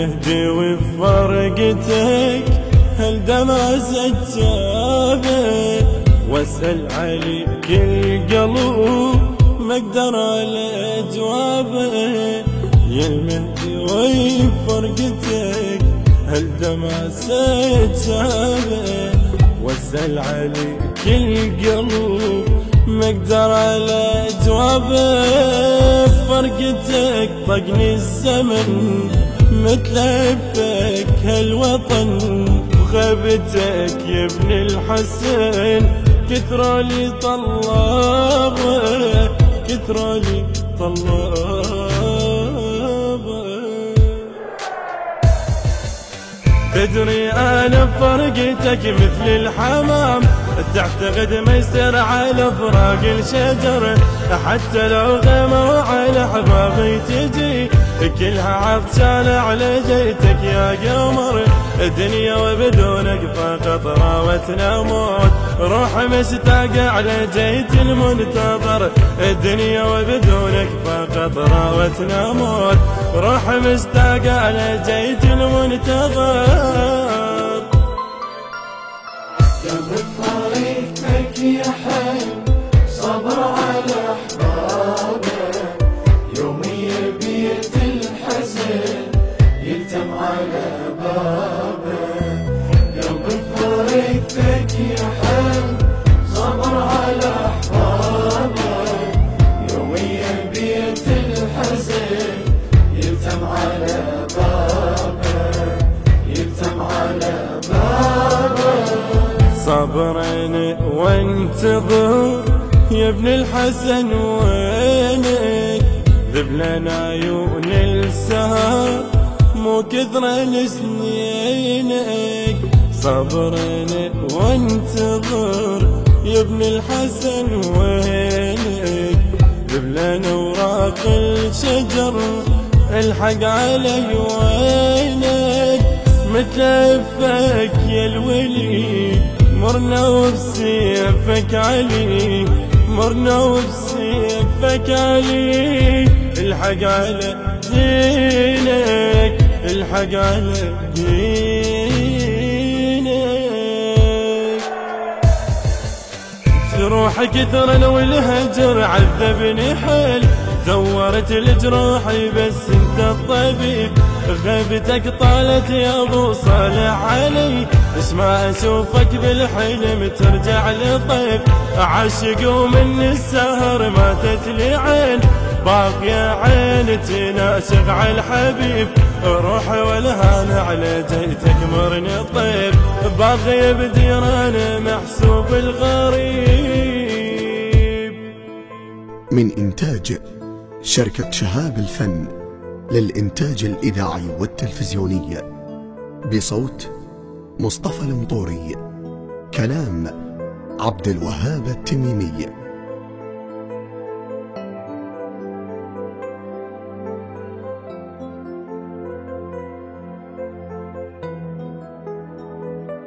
المهدي وفرقتك هل دمع سجابه، واسأل عليك القلب ما اقدر على جوابه. يا المهدي وفرقتك هل دمع سجابه، واسأل عليك القلب ما اقدر على جوابه. فرقتك طقني الزمن متلفك هالوطن، وغيبتك يا ابن الحسن كثر لي طلابه، كثر لي طلابه. تدري انا فرقتك مثل الحمام، تعتقد ما يصير على فراق الشجر، حتى لو غموا على حبابي تجي كلها عطشانة على جيتك يا قمر. الدنيا وبدونك فقط راوتنا موت، روح مشتاقة على جيت المنتظر. الدنيا وبدونك فقط راوتنا موت، روح مشتاقة على جيت المنتظر. قلبك طريقك يا حي صبر على احبابه، يوم يبيت الحزن يلتم على بابه. قلبك طريقك يا حي صبر على احبابه، يوم يبيت الحزن يلتم على بابه، يلتم على بابه. صبرين وانتظر يا ابن الحسن وينك، ذبلنا عيون السهر مو كثر لسنينك. صبرين وانتظر يا ابن الحسن وينك، ذبلنا اوراق الشجر الحق علي وينك. متلفك يا الولي مرنا وبسيفك علي، مرنا وبسيفك علي. الحق على دينك، الحق على دينك. جروح كثر والهجر عذبني حيل، دورت لجروحي بس انت الطبيب. غيبتك طالت يا ابو صالح علي، اش ما اشوفك بالحلم ترجع لطيف. عاشق ومن السهر ماتت لي عين، باقية عين تناشق على الحبيب. روحي والهان على جيتك مرني طيب، باقي بديران محسوب الغريب. من إنتاج شركة شهاب الفن للإنتاج الإذاعي والتلفزيوني، بصوت مصطفى المطوري، كلام عبد الوهاب التميمي.